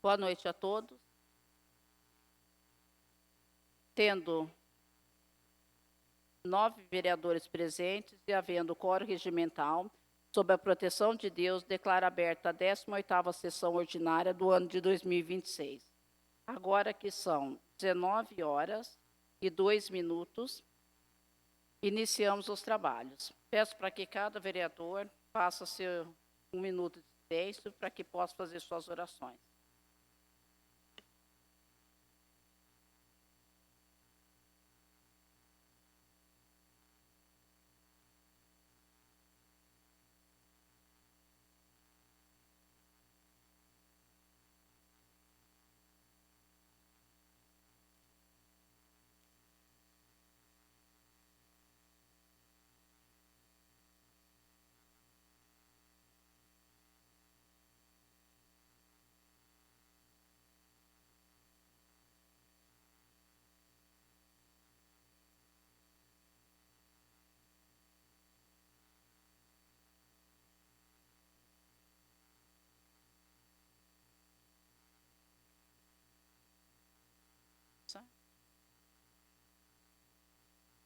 Boa noite a todos. Tendo 9 vereadores presentes e havendo quórum regimental, sob a proteção de Deus, declaro aberta a 18ª sessão ordinária do ano de 2026. Agora que são 19h02, iniciamos os trabalhos. Peço para que cada vereador faça seu 1 minuto de silêncio para que possa fazer suas orações.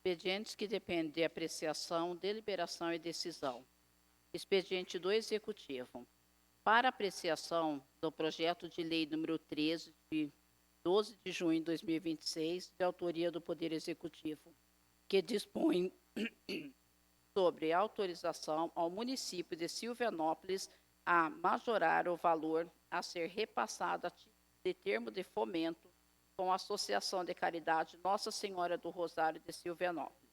Expedientes que dependem de apreciação, deliberação e decisão. Expediente do Executivo. Para apreciação do projeto de lei número 13, de 12 de junho de 2026, de autoria do Poder Executivo, que dispõe sobre autorização ao município de Silvanópolis a majorar o valor a ser repassado a título de termo de fomento com a Associação de Caridade Nossa Senhora do Rosário de Silvanópolis,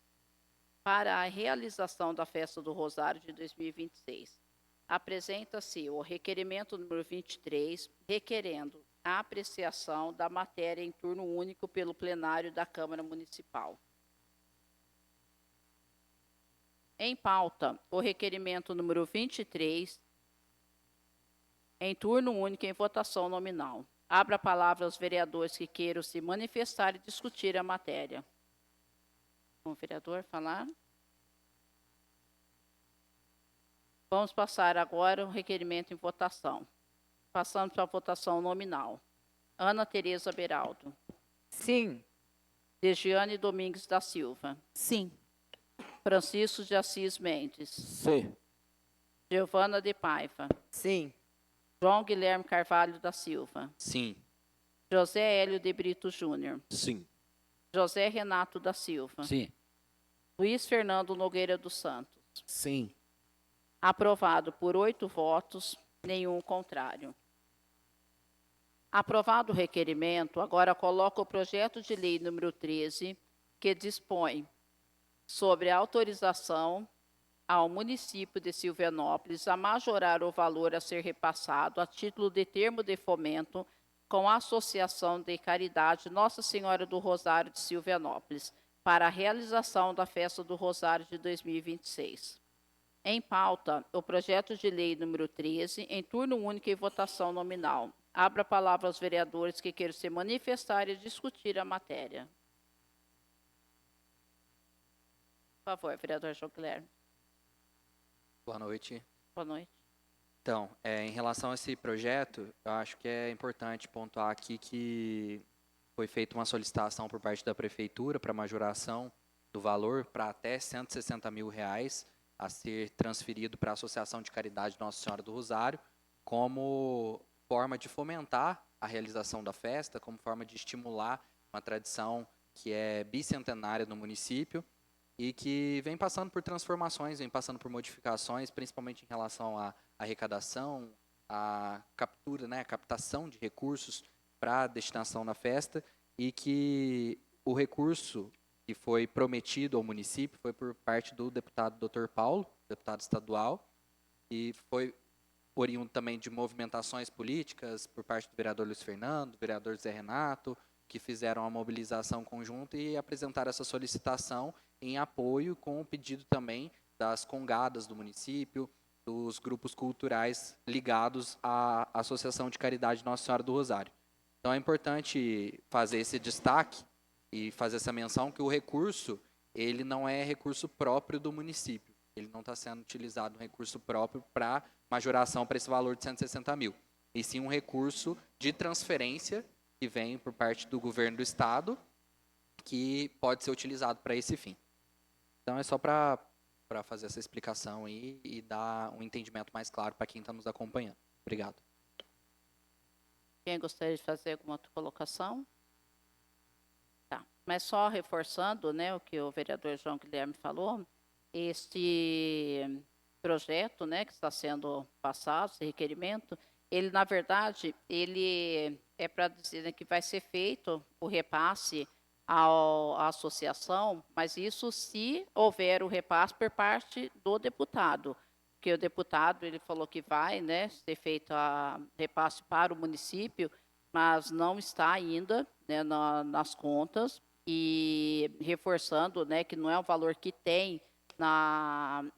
para a realização da Festa do Rosário de 2026. Apresenta-se o requerimento número 23, requerendo a apreciação da matéria em turno único pelo plenário da Câmara Municipal. Em pauta, o requerimento número 23, em turno único em votação nominal. Abra a palavra aos vereadores que queiram se manifestar e discutir a matéria. O vereador falar? Vamos passar agora o requerimento em votação. Passamos para a votação nominal. Ana Tereza Beraldo. Sim. Degiane Domingues da Silva. Sim. Francisco de Assis Mendes. Sim. Giovana de Paiva. Sim. João Guilherme Carvalho da Silva. Sim. José Hélio de Brito Júnior. Sim. José Renato da Silva. Sim. Luiz Fernando Nogueira dos Santos. Sim. Aprovado por 8 votos, nenhum contrário. Aprovado o requerimento, agora coloco o projeto de lei número 13, que dispõe sobre a autorização ao município de Silvanópolis a majorar o valor a ser repassado a título de termo de fomento com a Associação de Caridade Nossa Senhora do Rosário de Silvanópolis para a realização da Festa do Rosário de 2026. Em pauta, o projeto de lei número 13, em turno único e votação nominal. Abra a palavra aos vereadores que queiram se manifestar e discutir a matéria. Por favor, vereador João Guilherme. Boa noite. Boa noite. Então, em relação a esse projeto, eu acho que é importante pontuar aqui que foi feita uma solicitação por parte da Prefeitura para majoração do valor para até R$160 mil a ser transferido para a Associação de Caridade Nossa Senhora do Rosário, como forma de fomentar a realização da festa, como forma de estimular uma tradição que é bicentenária no município, e que vem passando por transformações, vem passando por modificações, principalmente em relação à arrecadação, à captura, a captação de recursos para a destinação da festa, e que o recurso que foi prometido ao município foi por parte do deputado Dr. Paulo, deputado estadual, e foi oriundo também de movimentações políticas por parte do vereador Luiz Fernando, do vereador Zé Renato, que fizeram a mobilização conjunta e apresentaram essa solicitação em apoio com o pedido também das congadas do município, dos grupos culturais ligados à Associação de Caridade Nossa Senhora do Rosário. Então é importante fazer esse destaque e fazer essa menção que o recurso, ele não é recurso próprio do município. Ele não está sendo utilizado um recurso próprio para majoração para esse valor de 160 mil. e sim um recurso de transferência que vem por parte do governo do estado, que pode ser utilizado para esse fim. Então, é só para fazer essa explicação aí e dar um entendimento mais claro para quem está nos acompanhando. Obrigado. Quem gostaria de fazer alguma outra colocação? Tá. Mas só reforçando, né, o que o vereador João Guilherme falou, este projeto, né, que está sendo passado, esse requerimento, ele, na verdade, ele é para dizer, né, que vai ser feito o repasse à associação, mas isso se houver o repasse por parte do deputado, porque o deputado, ele falou que vai, né, ser feito a repasse para o município, mas não está ainda, né, nas contas, e reforçando, né, que não é um valor que tem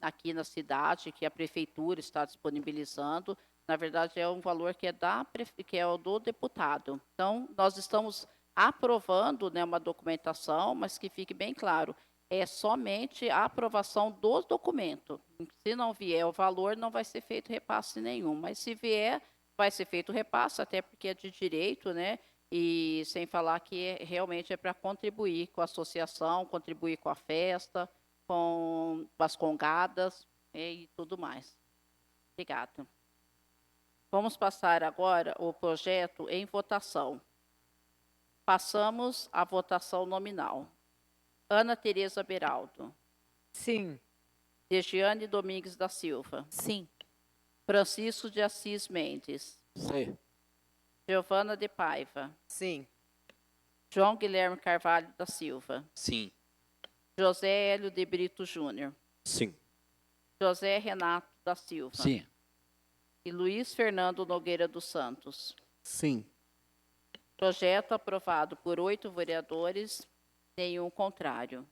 aqui na cidade, que a prefeitura está disponibilizando. Na verdade, é um valor que é o do deputado. Então, nós estamos aprovando, né, uma documentação, mas que fique bem claro, é somente a aprovação do documento. Se não vier o valor, não vai ser feito repasse nenhum, mas se vier, vai ser feito repasse, até porque é de direito, né? E sem falar que realmente é para contribuir com a associação, contribuir com a festa, com as congadas e tudo mais. Obrigada. Vamos passar agora o projeto em votação. Passamos à votação nominal. Ana Tereza Beraldo. Sim. Regiane Domingues da Silva. Sim. Francisco de Assis Mendes. Sim. Giovana de Paiva. Sim. João Guilherme Carvalho da Silva. Sim. José Hélio de Brito Júnior. Sim. José Renato da Silva. Sim. E Luiz Fernando Nogueira dos Santos. Sim. Projeto aprovado por 8 vereadores, nenhum contrário.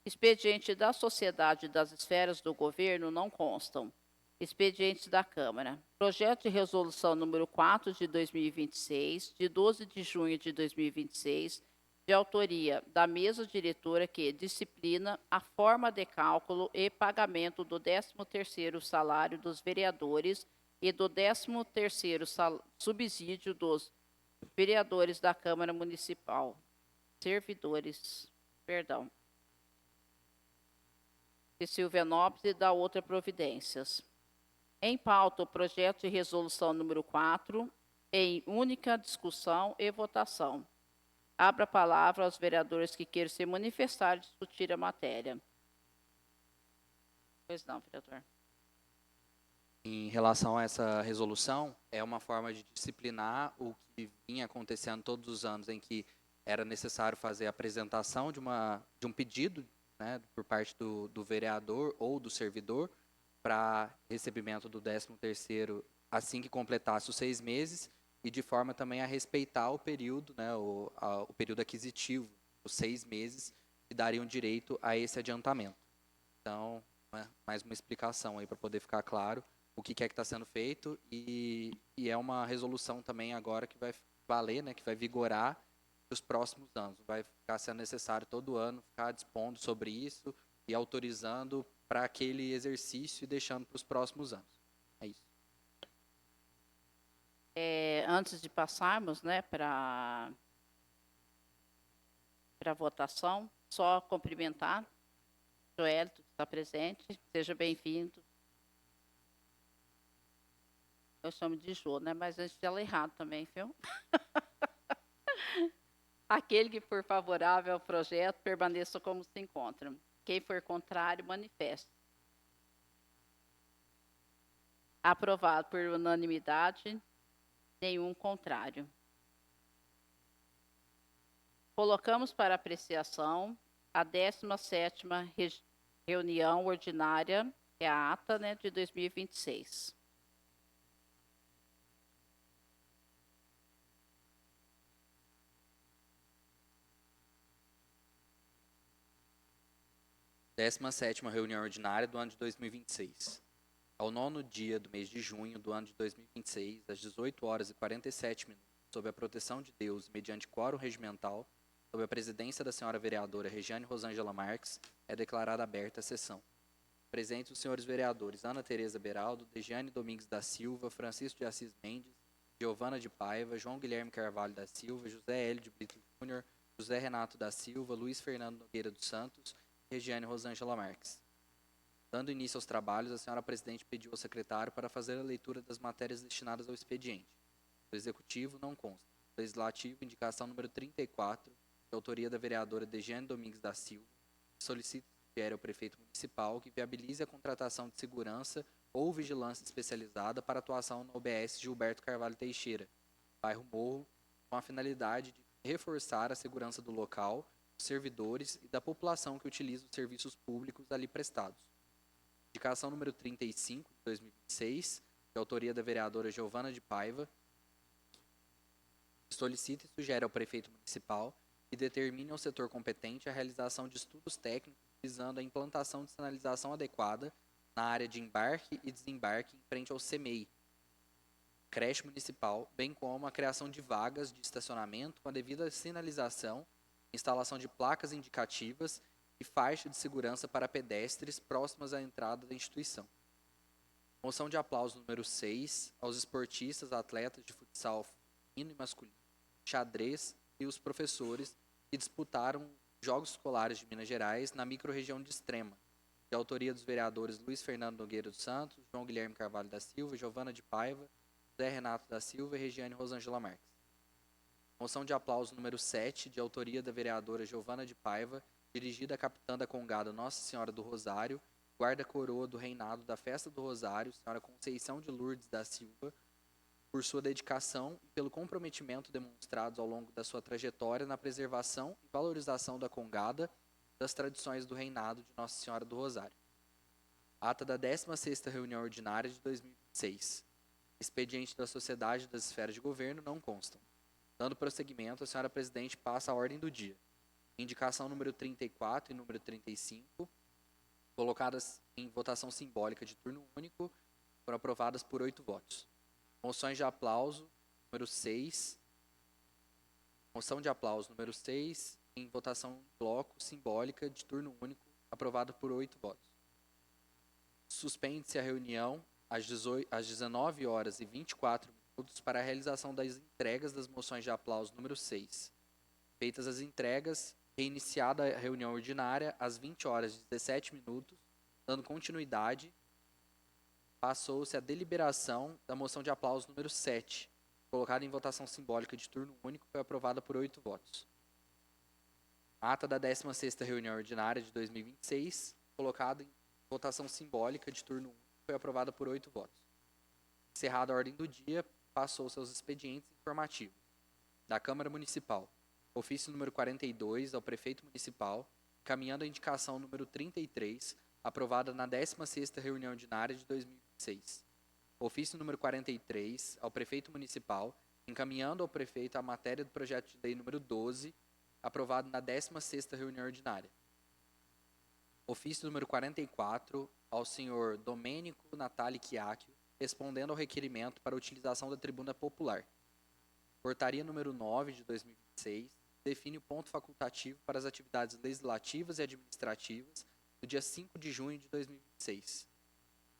Expediente da Sociedade das Esferas do Governo não constam. Expedientes da Câmara. Projeto de resolução número 4 de 2026, de 12 de junho de 2026, de autoria da mesa diretora que disciplina a forma de cálculo e pagamento do 13º salário dos vereadores e do 13º subsídio dos vereadores da Câmara Municipal. De Silvianópolis e da outra providências. Em pauta, o projeto de resolução número 4, em única discussão e votação. Abra a palavra aos vereadores que queiram se manifestar e discutir a matéria. Pois não, vereador. Em relação a essa resolução, é uma forma de disciplinar o que vinha acontecendo todos os anos, em que era necessário fazer a apresentação de um pedido, né, por parte do vereador ou do servidor para recebimento do 13º assim que completasse os 6 meses e de forma também a respeitar o período, né, o período aquisitivo, os 6 meses que dariam direito a esse adiantamento. Então, mais uma explicação aí para poder ficar claro o que é que está sendo feito e é uma resolução também agora que vai valer, né, que vai vigorar nos próximos anos. Vai ficar sendo necessário todo ano ficar dispondo sobre isso e autorizando para aquele exercício e deixando para os próximos anos. É isso. Antes de passarmos, né, para a votação, só cumprimentar o Joelito, que está presente. Seja bem-vindo. Eu chamo de Jô, né? Mas a gente fala errado também, viu? Aquele que for favorável ao projeto, permaneça como se encontra. Quem for contrário, manifeste. Aprovado por unanimidade, nenhum contrário. Colocamos para apreciação a 17ª reunião ordinária, que é a ata, né, de 2026. A 17ª reunião ordinária do ano de 2026. Ao 9º dia do mês de junho do ano de 2026, às 18h47, sob a proteção de Deus, mediante quórum regimental, sob a presidência da senhora vereadora Regiane Rosângela Marques, é declarada aberta a sessão. Presentes os senhores vereadores Ana Tereza Beraldo, Regiane Domingues da Silva, Francisco de Assis Mendes, Giovana de Paiva, João Guilherme Carvalho da Silva, José Hélio de Brito Júnior, José Renato da Silva, Luiz Fernando Nogueira dos Santos e Regiane Rosângela Marques. Dando início aos trabalhos, a senhora presidente pediu ao secretário para fazer a leitura das matérias destinadas ao expediente. Do Executivo, não consta. Do Legislativo, indicação número 34, de autoria da vereadora Degiane Domingues da Silva, que solicita que sugiere ao prefeito municipal que viabilize a contratação de segurança ou vigilância especializada para atuação no OBS Gilberto Carvalho Teixeira, bairro Morro, com a finalidade de reforçar a segurança do local, dos servidores e da população que utiliza os serviços públicos ali prestados. Indicação número 35, de 2026, de autoria da vereadora Giovana de Paiva, solicita e sugere ao prefeito municipal que determine ao setor competente a realização de estudos técnicos visando a implantação de sinalização adequada na área de embarque e desembarque em frente ao CEMEI, creche municipal, bem como a criação de vagas de estacionamento com a devida sinalização, instalação de placas indicativas e faixa de segurança para pedestres próximas à entrada da instituição. Moção de aplauso número 6 aos esportistas, atletas de futsal feminino e masculino, xadrez e os professores que disputaram Jogos Escolares de Minas Gerais na microrregião de Extrema, de autoria dos vereadores Luiz Fernando Nogueira dos Santos, João Guilherme Carvalho da Silva, Giovana de Paiva, José Renato da Silva e Regiane Rosângela Marques. Moção de aplauso número 7, de autoria da vereadora Giovana de Paiva, dirigida à capitã da Congada Nossa Senhora do Rosário, guarda-coroa do reinado da Festa do Rosário, senhora Conceição de Lourdes da Silva, por sua dedicação e pelo comprometimento demonstrados ao longo da sua trajetória na preservação e valorização da Congada das tradições do reinado de Nossa Senhora do Rosário. Ata da 16ª reunião ordinária de 2026. Expediente da Sociedade das Esferas de Governo não constam. Dando prosseguimento, a senhora presidente passa a ordem do dia. Indicação número 34 e número 35, colocadas em votação simbólica de turno único, foram aprovadas por 8 votos. Moções de aplauso número 6. Moção de aplauso número 6, em votação em bloco simbólica de turno único, aprovada por 8 votos. Suspende-se a reunião às 19 horas e 24 minutos para a realização das entregas das moções de aplauso número 6. Feitas as entregas, reiniciada a reunião ordinária às 20 horas e 17 minutos, dando continuidade, passou-se a deliberação da moção de aplauso número 7, colocada em votação simbólica de turno único, foi aprovada por 8 votos. A ata da 16ª reunião ordinária de 2026, colocada em votação simbólica de turno único, foi aprovada por 8 votos. Encerrada a ordem do dia, passou-se aos expedientes informativos. Da Câmara Municipal, ofício número 42 ao prefeito municipal, encaminhando a indicação número 33, aprovada na 16ª reunião ordinária de 2026. Ofício número 43 ao prefeito municipal, encaminhando ao prefeito a matéria do projeto de lei número 12, aprovado na 16ª reunião ordinária. Ofício número 44 ao senhor Domênico Natali Chiacchio, respondendo ao requerimento para a utilização da tribuna popular. Portaria número 9 de 2026 define o ponto facultativo para as atividades legislativas e administrativas do dia 5 de junho de 2026.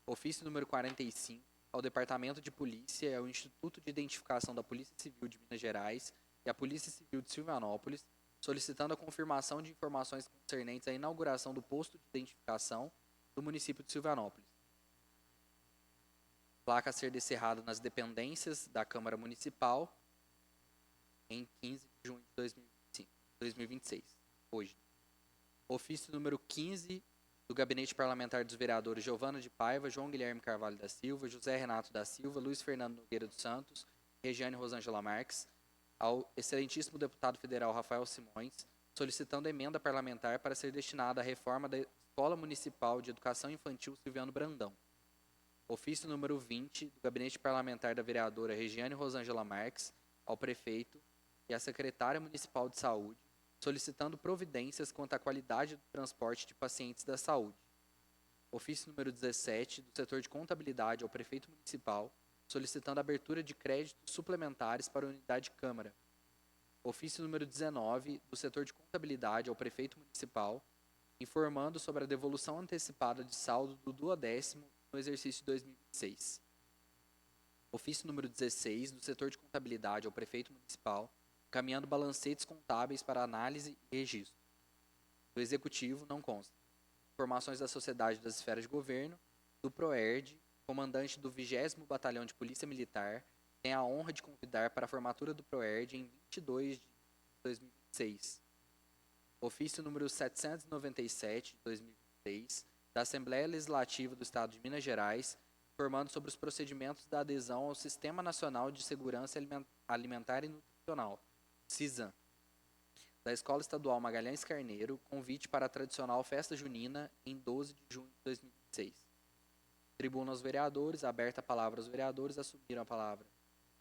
Ofício número 45 ao Departamento de Polícia e ao Instituto de Identificação da Polícia Civil de Minas Gerais e à Polícia Civil de Silvanópolis, solicitando a confirmação de informações concernentes à inauguração do posto de identificação do município de Silvanópolis. Placa a ser descerrada nas dependências da Câmara Municipal em 15 de junho de 2026, hoje. Ofício número 15 do Gabinete Parlamentar dos Vereadores Giovana de Paiva, João Guilherme Carvalho da Silva, José Renato da Silva, Luiz Fernando Nogueira dos Santos, Regiane Rosângela Marques, ao excelentíssimo deputado federal Rafael Simões, solicitando emenda parlamentar para ser destinada à reforma da Escola Municipal de Educação Infantil Silviano Brandão. Ofício número 20 do Gabinete Parlamentar da vereadora Regiane Rosângela Marques, ao prefeito e à secretária municipal de saúde, solicitando providências quanto à qualidade do transporte de pacientes da saúde. Ofício número 17 do setor de contabilidade ao prefeito municipal, solicitando a abertura de créditos suplementares para a unidade Câmara. Ofício número 19 do setor de contabilidade ao prefeito municipal, informando sobre a devolução antecipada de saldo do 12º no exercício 2026. Ofício número 16, do setor de contabilidade ao prefeito municipal, encaminhando balancetes contábeis para análise e registro. Do executivo não consta informações da Sociedade das Esferas de Governo, do PROERD, comandante do 20º Batalhão de Polícia Militar, tem a honra de convidar para a formatura do PROERD em 22 de 2026. Ofício número 797 de 2026, da Assembleia Legislativa do Estado de Minas Gerais, informando sobre os procedimentos da adesão ao Sistema Nacional de Segurança Alimentar e Nutricional, SISAN, da Escola Estadual Magalhães Carneiro, convite para a tradicional festa junina em 12 de junho de 2026. Tribuna aos vereadores, aberta a palavra aos vereadores, assumiram a palavra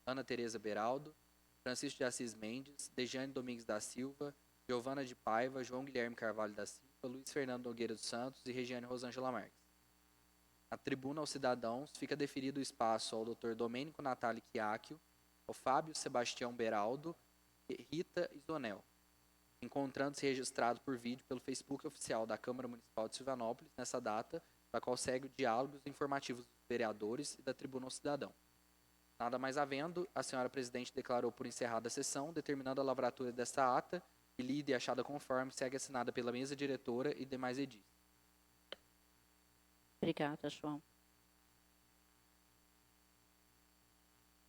Ana Tereza Beraldo, Francisco de Assis Mendes, Dejane Domingues da Silva, Giovana de Paiva, João Guilherme Carvalho da Silva, Luiz Fernando Nogueira dos Santos e Regiane Rosângela Marques. Na tribuna aos cidadãos, fica deferido o espaço ao Dr. Domênico Natali Chiacchio, ao Fábio Sebastião Beraldo e Rita Isonel, encontrando-se registrado por vídeo pelo Facebook oficial da Câmara Municipal de Silvanópolis nessa data, da qual segue o diálogos informativos dos vereadores e da tribuna ao cidadão. Nada mais havendo, a senhora presidente declarou por encerrada a sessão, determinando a lavratura desta ata, e lida e achada conforme segue assinada pela mesa diretora e demais edis. Obrigada, João.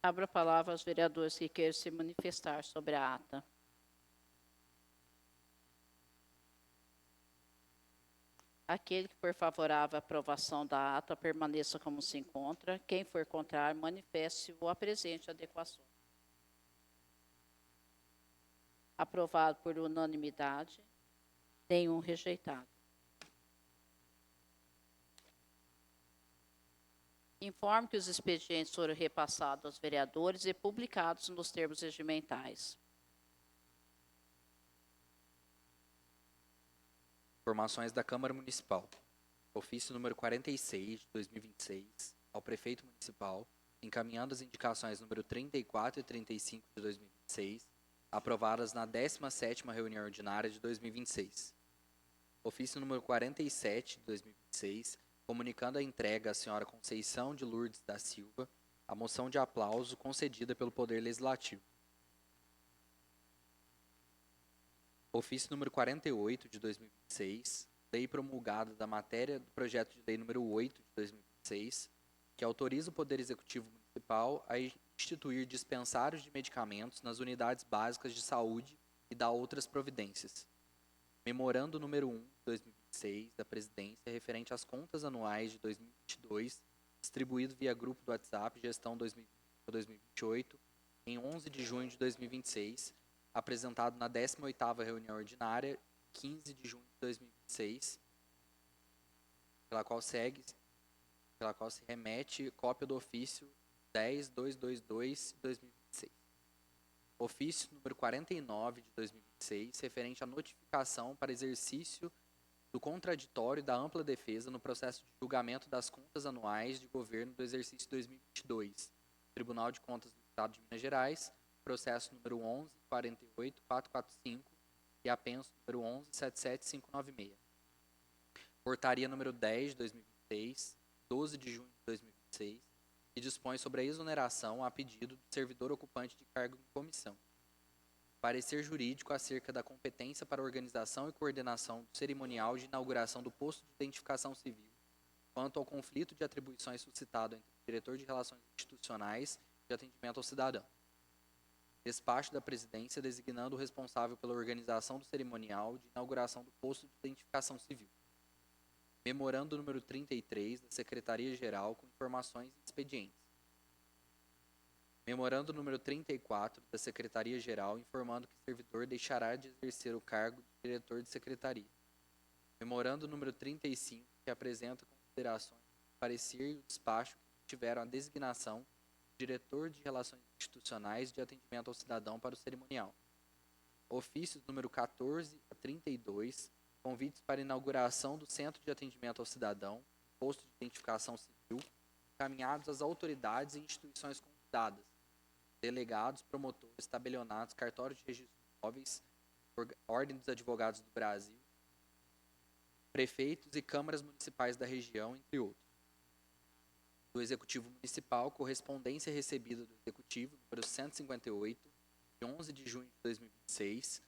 Abro a palavra aos vereadores que queiram se manifestar sobre a ata. Aquele que for favorável à aprovação da ata, permaneça como se encontra. Quem for contrário, manifeste ou apresente adequações. Aprovado por unanimidade, nenhum rejeitado. Informo que os expedientes foram repassados aos vereadores e publicados nos termos regimentais. Informações da Câmara Municipal. Ofício número 46, de 2026, ao Prefeito Municipal, encaminhando as indicações número 34 e 35 de 2026, aprovadas na 17ª reunião ordinária de 2026. Ofício número 47, de 2026, comunicando a entrega à senhora Conceição de Lourdes da Silva a moção de aplauso concedida pelo Poder Legislativo. Ofício número 48, de 2026, lei promulgada da matéria do projeto de lei número 8, de 2026, que autoriza o Poder Executivo Municipal a instituir dispensários de medicamentos nas unidades básicas de saúde e dá outras providências. Memorando número 1, de 2026, da Presidência, referente às contas anuais de 2022, distribuído via grupo do WhatsApp Gestão 2020-2028, em 11 de junho de 2026, apresentado na 18ª reunião ordinária, 15 de junho de 2026, pela qual se remete cópia do ofício 10.222/2026. Ofício número 49 de 2026, referente à notificação para exercício do contraditório da ampla defesa no processo de julgamento das contas anuais de governo do exercício 2022, Tribunal de Contas do Estado de Minas Gerais, processo número 11.48.445 e apenso número 11.77596. Portaria número 10 de 2026, 12 de junho de 2026, que dispõe sobre a exoneração a pedido do servidor ocupante de cargo em comissão. Parecer jurídico acerca da competência para a organização e coordenação do cerimonial de inauguração do posto de identificação civil, quanto ao conflito de atribuições suscitado entre o diretor de Relações Institucionais e de Atendimento ao Cidadão. Despacho da Presidência designando o responsável pela organização do cerimonial de inauguração do posto de identificação civil. Memorando número 33 da Secretaria-Geral com informações e expedientes. Memorando número 34 da Secretaria-Geral informando que o servidor deixará de exercer o cargo de diretor de secretaria. Memorando número 35 que apresenta considerações do parecer e o despacho que tiveram a designação de diretor de Relações Institucionais e de Atendimento ao Cidadão para o cerimonial. Ofícios número 14 a 32, convites para inauguração do Centro de Atendimento ao Cidadão, posto de identificação civil, encaminhados às autoridades e instituições convidadas, delegados, promotores, tabelionatos, cartórios de registro de imóveis, Ordem dos Advogados do Brasil, prefeitos e câmaras municipais da região, entre outros. do Executivo Municipal, correspondência recebida do Executivo, número 158, de 11 de junho de 2026,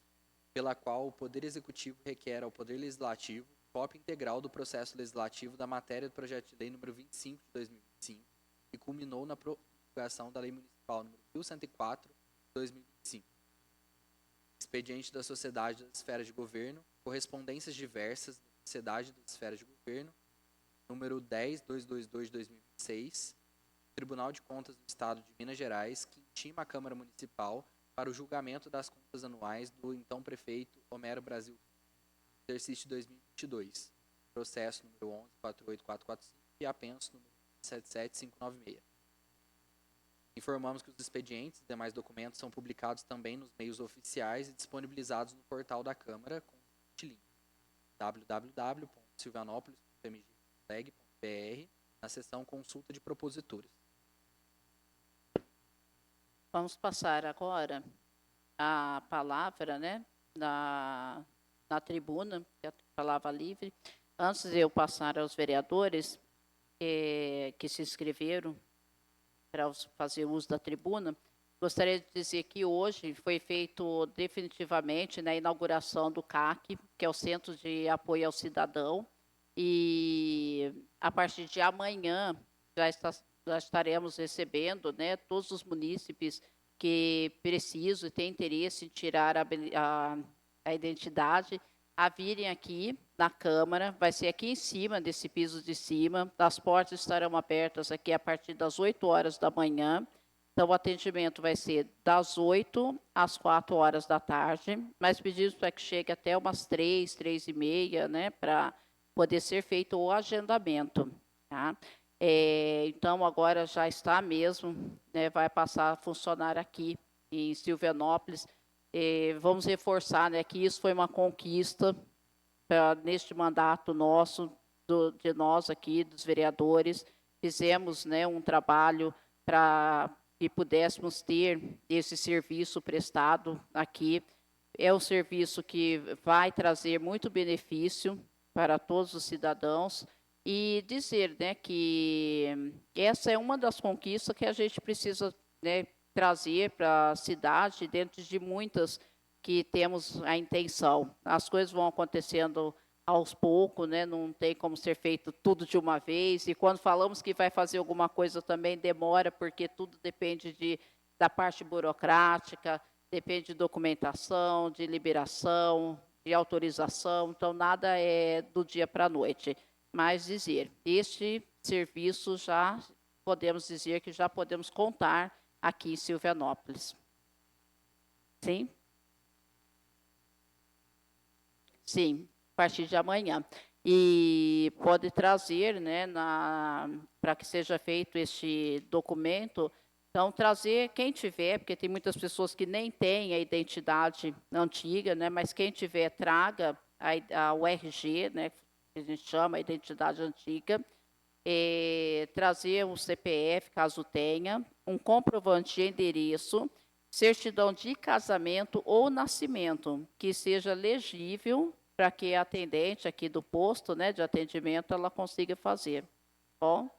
pela qual o Poder Executivo requer ao Poder Legislativo cópia integral do processo legislativo da matéria do projeto de lei número 25 de 2025 e culminou na promulgação da Lei Municipal número 1104 de 2025. Expediente da Sociedade das Esferas de Governo, correspondências diversas da Sociedade das Esferas de Governo, número 10.222 de 2026, Tribunal de Contas do Estado de Minas Gerais, que intima a Câmara Municipal para o julgamento das contas anuais do então prefeito Homero Brasil, exercício de 2022, processo número 11.48445 e apenso número 77596. Informamos que os expedientes e demais documentos são publicados também nos meios oficiais e disponibilizados no portal da Câmara com o link www.silvianopolis.mg.leg.br na seção Consulta de Proposituras. Vamos passar agora a palavra, né, na tribuna, que é a palavra livre. Antes de eu passar aos vereadores que se inscreveram para fazer uso da tribuna, gostaria de dizer que hoje foi feito definitivamente, né, a inauguração do CAC, que é o Centro de Apoio ao Cidadão, e a partir de amanhã já estaremos recebendo, né, todos os munícipes que precisam e têm interesse em tirar a identidade, a virem aqui na Câmara, vai ser aqui em cima, desse piso de cima, as portas estarão abertas aqui a partir das 8 horas da manhã, então o atendimento vai ser das 8 às 4 horas da tarde, mas pedimos para que chegue até umas 3, 3h30, né, para poder ser feito o agendamento, tá? Então, agora já está mesmo, né, vai passar a funcionar aqui em Silvianópolis. Vamos reforçar, né, que isso foi uma conquista neste mandato nosso, de nós aqui, dos vereadores. Fizemos, né, um trabalho para que pudéssemos ter esse serviço prestado aqui. É um serviço que vai trazer muito benefício para todos os cidadãos. E dizer, né, que essa é uma das conquistas que a gente precisa, né, trazer para a cidade, dentro de muitas que temos a intenção. As coisas vão acontecendo aos poucos, né, não tem como ser feito tudo de uma vez, e quando falamos que vai fazer alguma coisa também demora, porque tudo depende da parte burocrática, depende de documentação, de liberação, de autorização, então nada é do dia para a noite. Mas dizer, este serviço já podemos dizer que já podemos contar aqui em Silvianópolis. Sim? Sim, a partir de amanhã. E pode trazer, né, para que seja feito este documento, então trazer quem tiver, porque tem muitas pessoas que nem têm a identidade antiga, né, mas quem tiver, traga o RG, né, que a gente chama a identidade antiga, trazer o CPF, caso tenha, um comprovante de endereço, certidão de casamento ou nascimento, que seja legível para que a atendente aqui do posto, né, de atendimento, ela consiga fazer. Bom?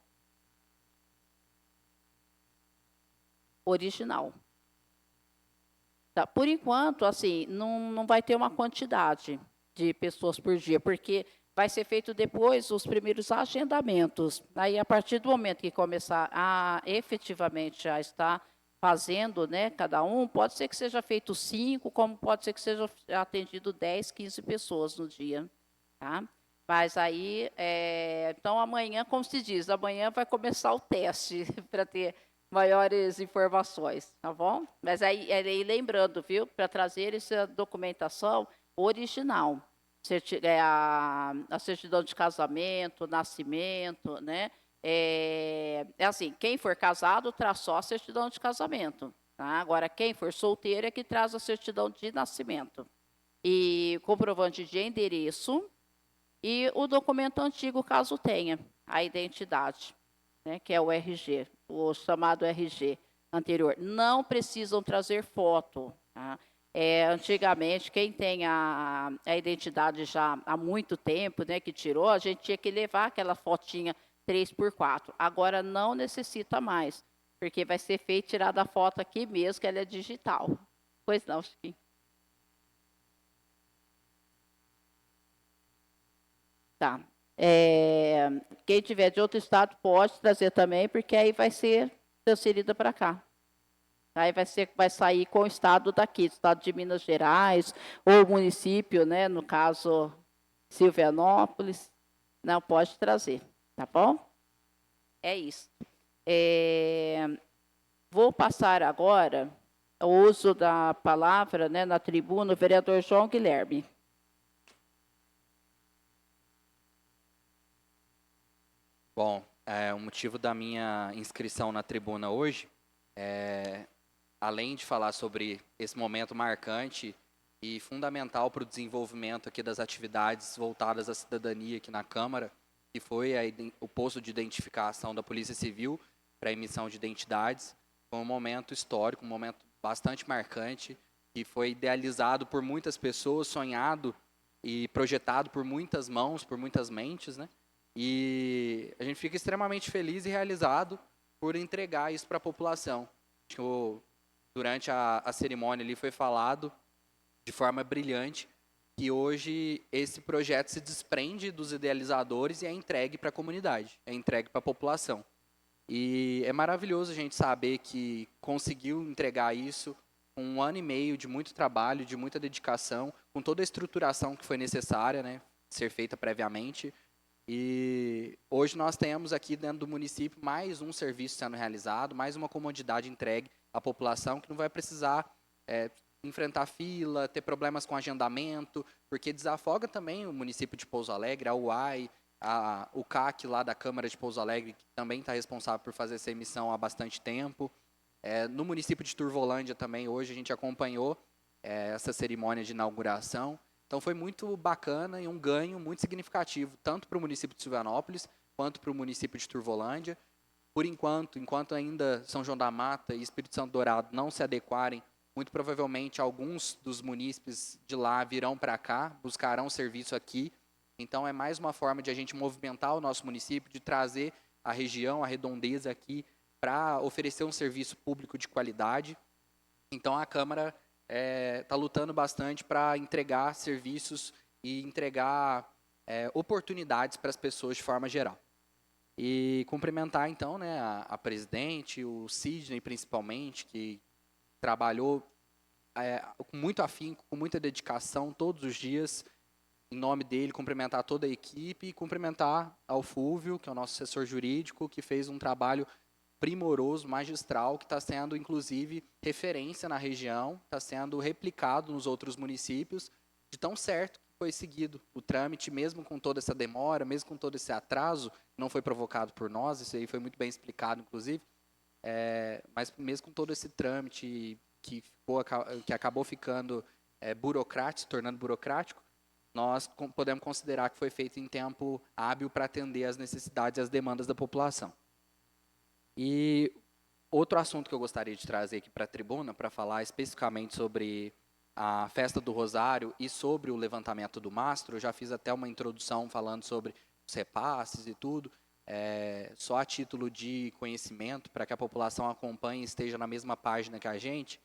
Original. Tá. Por enquanto, assim, não vai ter uma quantidade de pessoas por dia, porque vai ser feito depois os primeiros agendamentos. Aí, a partir do momento que começar a efetivamente já estar fazendo, né, cada um, pode ser que seja feito 5, como pode ser que seja atendido 10, 15 pessoas no dia. Tá? Mas aí, então amanhã, como se diz, amanhã vai começar o teste para ter maiores informações, tá bom? Mas aí lembrando, viu, para trazer essa documentação original, a certidão de casamento, nascimento, né? Assim, quem for casado traz só a certidão de casamento, tá? Agora, quem for solteiro é que traz a certidão de nascimento. E comprovante de endereço e o documento antigo, caso tenha, a identidade, né, que é o RG, o chamado RG anterior. Não precisam trazer foto, tá? Antigamente, quem tem a identidade já há muito tempo, né, que tirou, a gente tinha que levar aquela fotinha 3x4. Agora não necessita mais, porque vai ser feito tirada a foto aqui mesmo, que ela é digital. Pois não, Chiquinho. Tá. Quem tiver de outro estado pode trazer também, porque aí vai ser transferida para cá. Aí vai sair com o estado daqui, estado de Minas Gerais, ou o município, né? No caso, Silvianópolis. Não, pode trazer, tá bom? É isso. Vou passar agora o uso da palavra, né, na tribuna, o vereador João Guilherme. Bom, o motivo da minha inscrição na tribuna hoje é, além de falar sobre esse momento marcante e fundamental para o desenvolvimento aqui das atividades voltadas à cidadania aqui na Câmara, que foi o posto de identificação da Polícia Civil para a emissão de identidades, foi um momento histórico, um momento bastante marcante, que foi idealizado por muitas pessoas, sonhado e projetado por muitas mãos, por muitas mentes, né? E a gente fica extremamente feliz e realizado por entregar isso para a população. Durante a cerimônia ali foi falado de forma brilhante que hoje esse projeto se desprende dos idealizadores e é entregue para a comunidade, é entregue para a população. E é maravilhoso a gente saber que conseguiu entregar isso com 1 ano e meio de muito trabalho, de muita dedicação, com toda a estruturação que foi necessária, né, ser feita previamente. E hoje nós temos aqui dentro do município mais um serviço sendo realizado, mais uma comodidade entregue à população que não vai precisar enfrentar fila, ter problemas com agendamento, porque desafoga também o município de Pouso Alegre, a UAI, o CAC lá da Câmara de Pouso Alegre, que também está responsável por fazer essa emissão há bastante tempo. No município de Turvolândia também, hoje a gente acompanhou essa cerimônia de inauguração. Então foi muito bacana e um ganho muito significativo, tanto para o município de Silvianópolis, quanto para o município de Turvolândia. Por enquanto ainda São João da Mata e Espírito Santo Dourado não se adequarem, muito provavelmente alguns dos munícipes de lá virão para cá, buscarão serviço aqui. Então é mais uma forma de a gente movimentar o nosso município, de trazer a região, a redondeza aqui, para oferecer um serviço público de qualidade. Então a Câmara está lutando bastante para entregar serviços e entregar oportunidades para as pessoas de forma geral. E cumprimentar, então, né, a presidente, o Sidney, principalmente, que trabalhou com muito afinco, com muita dedicação, todos os dias, em nome dele, cumprimentar toda a equipe e cumprimentar ao Fúvio, que é o nosso assessor jurídico, que fez um trabalho primoroso, magistral, que está sendo, inclusive, referência na região, está sendo replicado nos outros municípios, de tão certo que foi seguido o trâmite, mesmo com toda essa demora, mesmo com todo esse atraso, não foi provocado por nós, isso aí foi muito bem explicado, inclusive, mas mesmo com todo esse trâmite que acabou ficando burocrático, se tornando burocrático, nós podemos considerar que foi feito em tempo hábil para atender às necessidades e às demandas da população. E outro assunto que eu gostaria de trazer aqui para a tribuna, para falar especificamente sobre a Festa do Rosário e sobre o levantamento do mastro, eu já fiz até uma introdução falando sobre os repasses e tudo, só a título de conhecimento, para que a população acompanhe e esteja na mesma página que a gente,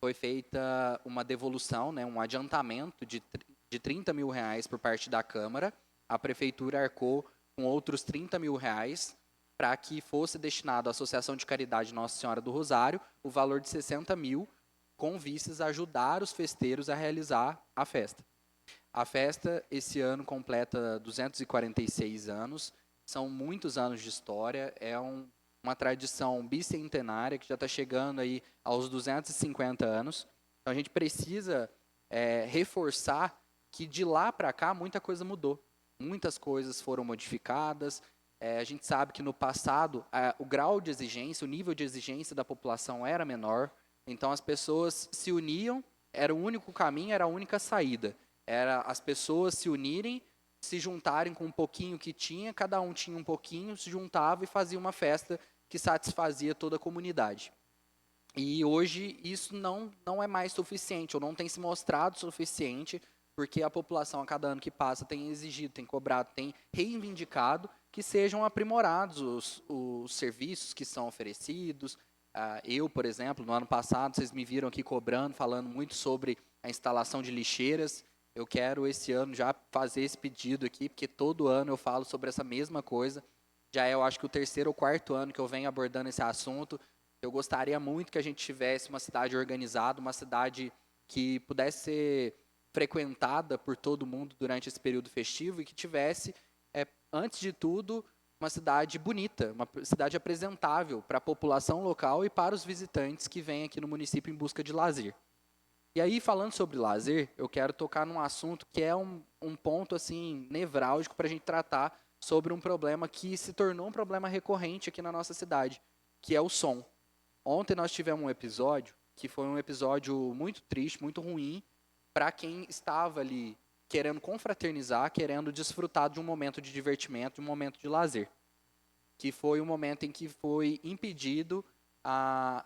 foi feita uma devolução, né, um adiantamento de R$30 mil por parte da Câmara. A Prefeitura arcou com outros R$30 mil para que fosse destinado à Associação de Caridade Nossa Senhora do Rosário o valor de R$60 mil, com vistas a ajudar os festeiros a realizar a festa. A festa, esse ano, completa 246 anos, são muitos anos de história, é uma tradição bicentenária que já está chegando aí aos 250 anos. Então, a gente precisa reforçar que de lá para cá muita coisa mudou. Muitas coisas foram modificadas. A gente sabe que no passado o grau de exigência, o nível de exigência da população era menor. Então as pessoas se uniam, era o único caminho, era a única saída. Era as pessoas se unirem, se juntarem com um pouquinho que tinha, cada um tinha um pouquinho, se juntava e fazia uma festa que satisfazia toda a comunidade. E hoje isso não é mais suficiente, ou não tem se mostrado suficiente, porque a população, a cada ano que passa, tem exigido, tem cobrado, tem reivindicado que que sejam aprimorados os serviços que são oferecidos. Eu, por exemplo, no ano passado, vocês me viram aqui cobrando, falando muito sobre a instalação de lixeiras. Eu quero, esse ano, já fazer esse pedido aqui, porque todo ano eu falo sobre essa mesma coisa. Já é, eu acho que o 3º ou 4º ano que eu venho abordando esse assunto. Eu gostaria muito que a gente tivesse uma cidade organizada, uma cidade que pudesse ser frequentada por todo mundo durante esse período festivo e que tivesse, antes de tudo, uma cidade bonita, uma cidade apresentável para a população local e para os visitantes que vêm aqui no município em busca de lazer. E aí, falando sobre lazer, eu quero tocar num assunto que é um ponto assim nevrálgico para a gente tratar sobre um problema que se tornou um problema recorrente aqui na nossa cidade, que é o som. Ontem nós tivemos um episódio que foi um episódio muito triste, muito ruim, para quem estava ali querendo confraternizar, querendo desfrutar de um momento de divertimento, de um momento de lazer. Que foi um momento em que foi impedido a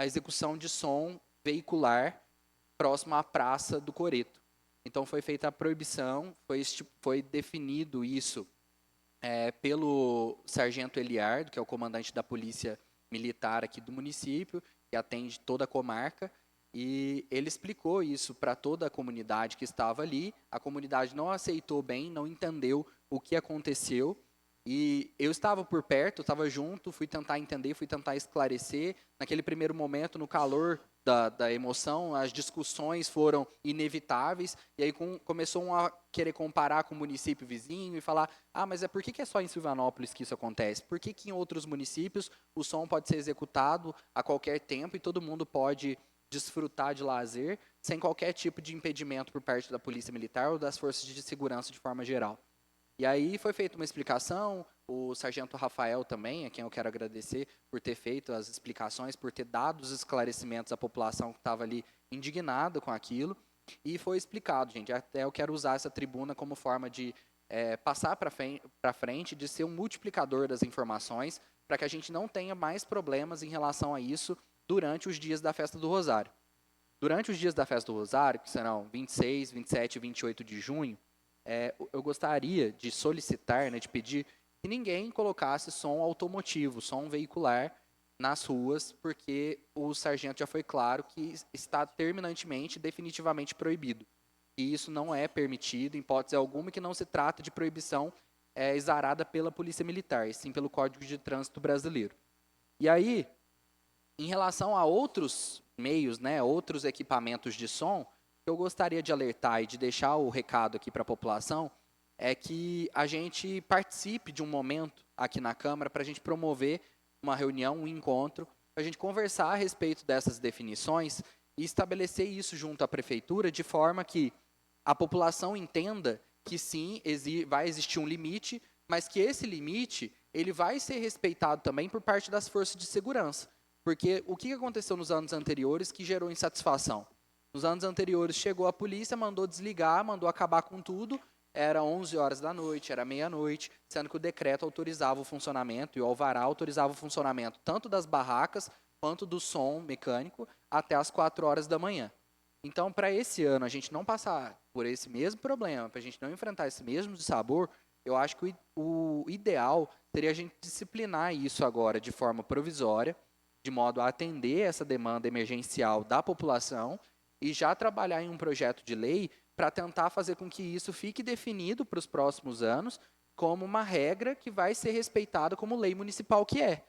execução de som veicular próximo à Praça do Coreto. Então foi feita a proibição, foi definido isso pelo Sargento Eliardo, que é o comandante da Polícia Militar aqui do município, que atende toda a comarca, e ele explicou isso para toda a comunidade que estava ali. A comunidade não aceitou bem, não entendeu o que aconteceu, e eu estava por perto, estava junto, fui tentar entender, fui tentar esclarecer. Naquele primeiro momento, no calor da emoção, as discussões foram inevitáveis, e aí começou a querer comparar com o município vizinho e falar, mas por que é só em Silvanópolis que isso acontece? Por que em outros municípios o som pode ser executado a qualquer tempo e todo mundo pode desfrutar de lazer sem qualquer tipo de impedimento por parte da Polícia Militar ou das forças de segurança de forma geral? E aí foi feita uma explicação, o sargento Rafael também, a quem eu quero agradecer por ter feito as explicações, por ter dado os esclarecimentos à população que estava ali indignada com aquilo, e foi explicado, gente. Até eu quero usar essa tribuna como forma de passar para frente, de ser um multiplicador das informações, para que a gente não tenha mais problemas em relação a isso durante os dias da Festa do Rosário. Durante os dias da Festa do Rosário, que serão 26, 27 e 28 de junho, eu gostaria de solicitar, de pedir que ninguém colocasse som automotivo, som veicular nas ruas, porque o sargento já foi claro que está terminantemente, definitivamente proibido. E isso não é permitido, em hipótese alguma, que não se trata de proibição exarada pela Polícia Militar, e sim pelo Código de Trânsito Brasileiro. E aí, em relação a outros meios, outros equipamentos de som, eu gostaria de alertar e de deixar o recado aqui para a população é que a gente participe de um momento aqui na Câmara para a gente promover uma reunião, um encontro, para a gente conversar a respeito dessas definições e estabelecer isso junto à Prefeitura de forma que a população entenda que sim, vai existir um limite, mas que esse limite ele vai ser respeitado também por parte das forças de segurança. Porque o que aconteceu nos anos anteriores que gerou insatisfação? Nos anos anteriores chegou a polícia, mandou desligar, mandou acabar com tudo, era 11 horas da noite, era meia-noite, sendo que o decreto autorizava o funcionamento e o alvará autorizava o funcionamento tanto das barracas quanto do som mecânico até as 4 horas da manhã. Então, para esse ano, a gente não passar por esse mesmo problema, para a gente não enfrentar esse mesmo dissabor, eu acho que o ideal seria a gente disciplinar isso agora de forma provisória, de modo a atender essa demanda emergencial da população e já trabalhar em um projeto de lei para tentar fazer com que isso fique definido para os próximos anos como uma regra que vai ser respeitada como lei municipal que é.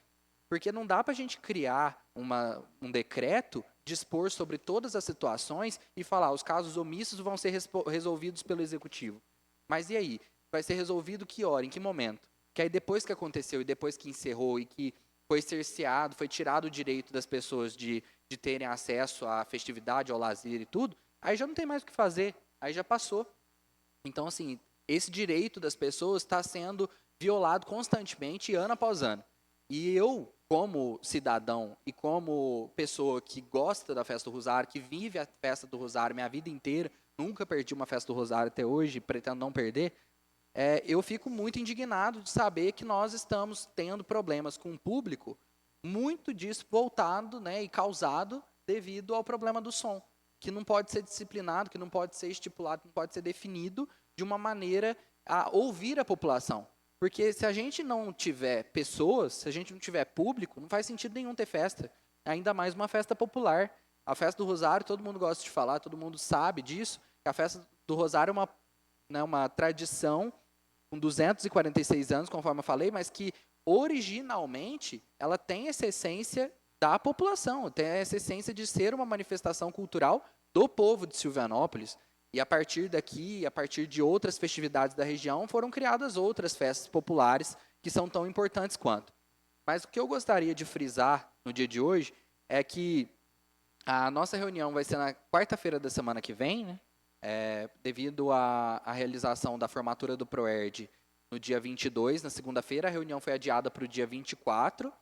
Porque não dá para a gente criar um decreto, dispor sobre todas as situações e falar os casos omissos vão ser resolvidos pelo Executivo. Mas e aí? Vai ser resolvido que hora, em que momento? Que aí depois que aconteceu e depois que encerrou e que foi cerceado, foi tirado o direito das pessoas de terem acesso à festividade, ao lazer e tudo, aí já não tem mais o que fazer, aí já passou. Então, assim, esse direito das pessoas está sendo violado constantemente, ano após ano. E eu, como cidadão e como pessoa que gosta da Festa do Rosário, que vive a Festa do Rosário minha vida inteira, nunca perdi uma Festa do Rosário até hoje, pretendo não perder, eu fico muito indignado de saber que nós estamos tendo problemas com o público, muito disso voltado e causado devido ao problema do som, que não pode ser disciplinado, que não pode ser estipulado, que não pode ser definido de uma maneira a ouvir a população. Porque se a gente não tiver pessoas, se a gente não tiver público, não faz sentido nenhum ter festa. Ainda mais uma festa popular. A festa do Rosário, todo mundo gosta de falar, todo mundo sabe disso. A festa do Rosário é uma tradição com 246 anos, conforme eu falei, mas que originalmente ela tem essa essência da população, tem essa essência de ser uma manifestação cultural do povo de Silvianópolis. E a partir daqui, a partir de outras festividades da região, foram criadas outras festas populares que são tão importantes quanto. Mas o que eu gostaria de frisar no dia de hoje é que a nossa reunião vai ser na quarta-feira da semana que vem, né? Devido à realização da formatura do ProERD no dia 22, na segunda-feira, a reunião foi adiada para o dia 24,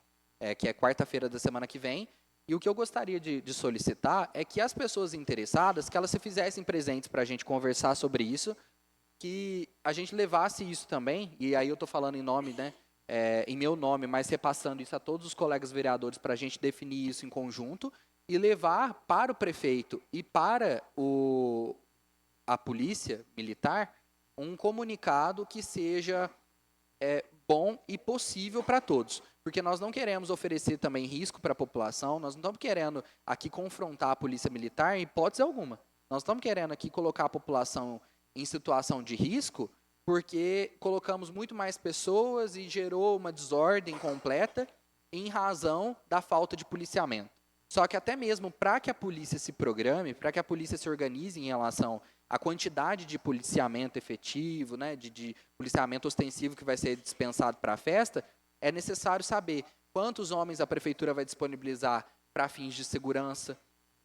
que é quarta-feira da semana que vem. E o que eu gostaria de solicitar é que as pessoas interessadas, que elas se fizessem presentes para a gente conversar sobre isso, que a gente levasse isso também, e aí eu estou falando em nome, né, em meu nome, mas repassando isso a todos os colegas vereadores para a gente definir isso em conjunto, e levar para o prefeito e para a polícia militar um comunicado que seja bom e possível para todos. Porque nós não queremos oferecer também risco para a população, nós não estamos querendo aqui confrontar a polícia militar em hipótese alguma. Nós estamos querendo aqui colocar a população em situação de risco porque colocamos muito mais pessoas e gerou uma desordem completa em razão da falta de policiamento. Só que até mesmo para que a polícia se programe, para que a polícia se organize em relação à quantidade de policiamento efetivo, né, de policiamento ostensivo que vai ser dispensado para a festa, é necessário saber quantos homens a prefeitura vai disponibilizar para fins de segurança.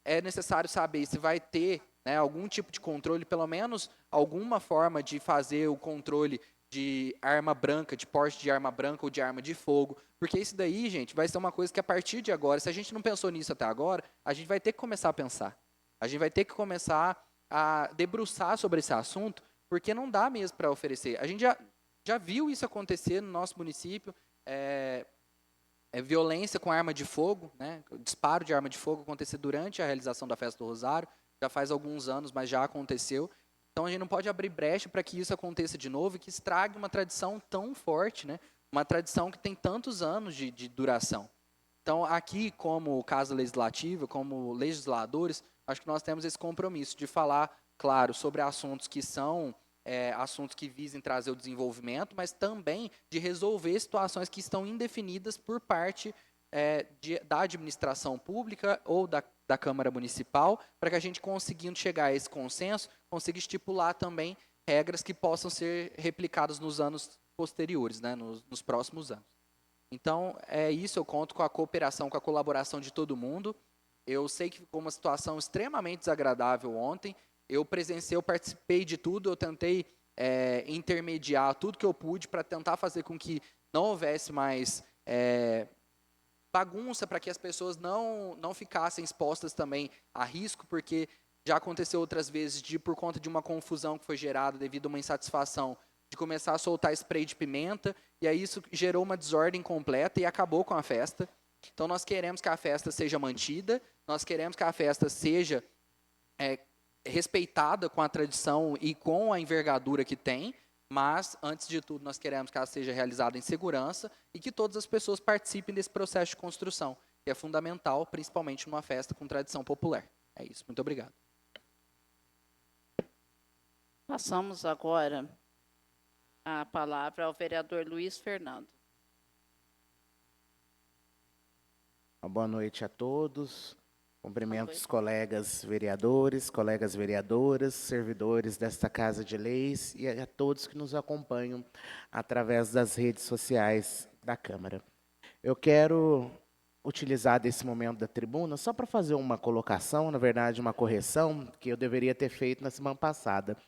É necessário saber se vai ter, né, algum tipo de controle, pelo menos alguma forma de fazer o controle de arma branca, de porte de arma branca ou de arma de fogo. Porque isso daí, gente, vai ser uma coisa que a partir de agora, se a gente não pensou nisso até agora, a gente vai ter que começar a pensar. A gente vai ter que começar a debruçar sobre esse assunto, porque não dá mesmo para oferecer. A gente já viu isso acontecer no nosso município, violência com arma de fogo, né, disparo de arma de fogo acontecer durante a realização da Festa do Rosário, já faz alguns anos, mas já aconteceu. Então a gente não pode abrir brecha para que isso aconteça de novo e que estrague uma tradição tão forte, né, uma tradição que tem tantos anos de duração. Então aqui, como Casa Legislativa, como legisladores, acho que nós temos esse compromisso de falar, claro, sobre assuntos que são assuntos que visem trazer o desenvolvimento, mas também de resolver situações que estão indefinidas por parte da administração pública ou da Câmara Municipal, para que a gente, conseguindo chegar a esse consenso, consiga estipular também regras que possam ser replicadas nos anos posteriores, né, nos próximos anos. Então, é isso, eu conto com a cooperação, com a colaboração de todo mundo. Eu sei que ficou uma situação extremamente desagradável ontem. Eu presenciei, eu participei de tudo, eu tentei intermediar tudo que eu pude para tentar fazer com que não houvesse mais bagunça, para que as pessoas não ficassem expostas também a risco, porque já aconteceu outras vezes por conta de uma confusão que foi gerada devido a uma insatisfação, de começar a soltar spray de pimenta, e aí isso gerou uma desordem completa e acabou com a festa. Então nós queremos que a festa seja mantida, nós queremos que a festa seja respeitada com a tradição e com a envergadura que tem, mas, antes de tudo, nós queremos que ela seja realizada em segurança e que todas as pessoas participem desse processo de construção, que é fundamental, principalmente numa festa com tradição popular. É isso. Muito obrigado. Passamos agora a palavra ao vereador Luiz Fernando. Boa noite a todos. Cumprimento os colegas vereadores, colegas vereadoras, servidores desta Casa de Leis e a todos que nos acompanham através das redes sociais da Câmara. Eu quero utilizar desse momento da tribuna só para fazer uma colocação, na verdade uma correção, que eu deveria ter feito na semana passada.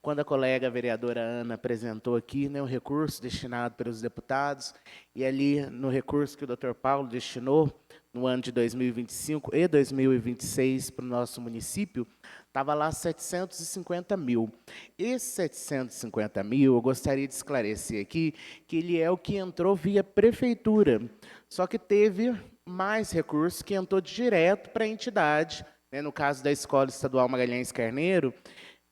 Quando a colega vereadora Ana apresentou aqui, né, o recurso destinado pelos deputados, e ali no recurso que o Dr. Paulo destinou no ano de 2025 e 2026 para o nosso município, estava lá 750 mil. Esses 750 mil, eu gostaria de esclarecer aqui, que ele é o que entrou via prefeitura, só que teve mais recursos que entrou direto para a entidade, né, no caso da Escola Estadual Magalhães Carneiro,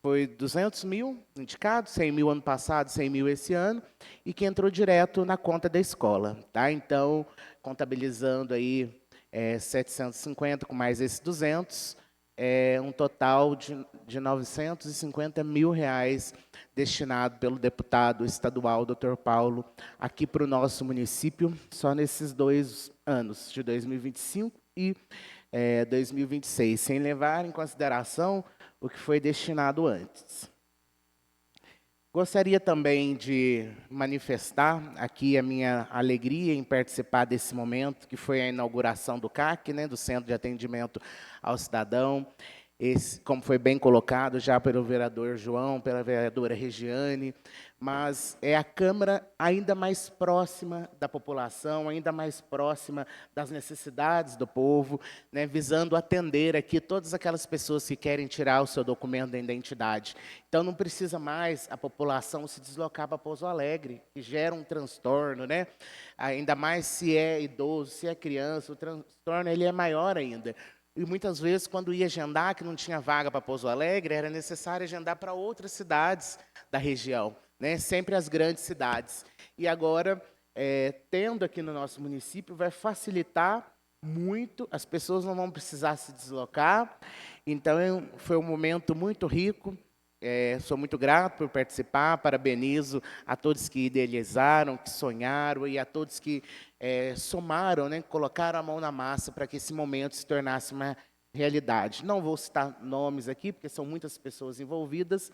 foi 200 mil indicados, 100 mil ano passado, 100 mil esse ano, e que entrou direto na conta da escola. Tá? Então, contabilizando aí 750 com mais esses 200, um total de 950 mil reais destinado pelo deputado estadual, Dr. Paulo, aqui para o nosso município, só nesses 2 anos, de 2025 e 2026, sem levar em consideração o que foi destinado antes. Gostaria também de manifestar aqui a minha alegria em participar desse momento, que foi a inauguração do CAC, né, do Centro de Atendimento ao Cidadão. Esse, como foi bem colocado já pelo vereador João, pela vereadora Regiane, mas é a Câmara ainda mais próxima da população, ainda mais próxima das necessidades do povo, né, visando atender aqui todas aquelas pessoas que querem tirar o seu documento da identidade. Então, não precisa mais a população se deslocar para Pouso Alegre, que gera um transtorno, né? Ainda mais se é idoso, se é criança, o transtorno ele é maior ainda. E muitas vezes, quando ia agendar, que não tinha vaga para Pouso Alegre, era necessário agendar para outras cidades da região, né? Sempre as grandes cidades. E agora, tendo aqui no nosso município, vai facilitar muito, as pessoas não vão precisar se deslocar. Então, foi um momento muito rico. Sou muito grato por participar, parabenizo a todos que idealizaram, que sonharam e a todos que somaram, né, colocaram a mão na massa para que esse momento se tornasse uma realidade. Não vou citar nomes aqui, porque são muitas pessoas envolvidas,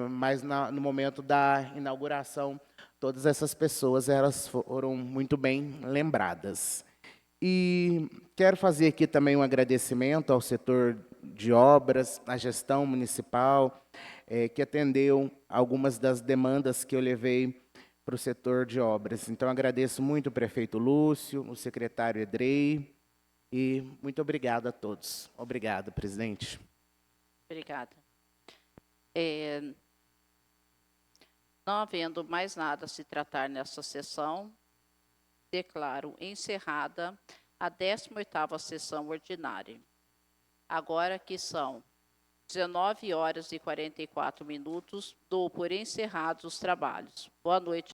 mas no momento da inauguração, todas essas pessoas elas foram muito bem lembradas. E quero fazer aqui também um agradecimento ao setor de obras, à gestão municipal, que atendeu algumas das demandas que eu levei para o setor de obras. Então, agradeço muito o prefeito Lúcio, o secretário Edrei, e muito obrigado a todos. Obrigado, presidente. Obrigada. Não havendo mais nada a se tratar nesta sessão, declaro encerrada a 18ª sessão ordinária. Agora que são 19 horas e 44 minutos, dou por encerrados os trabalhos. Boa noite.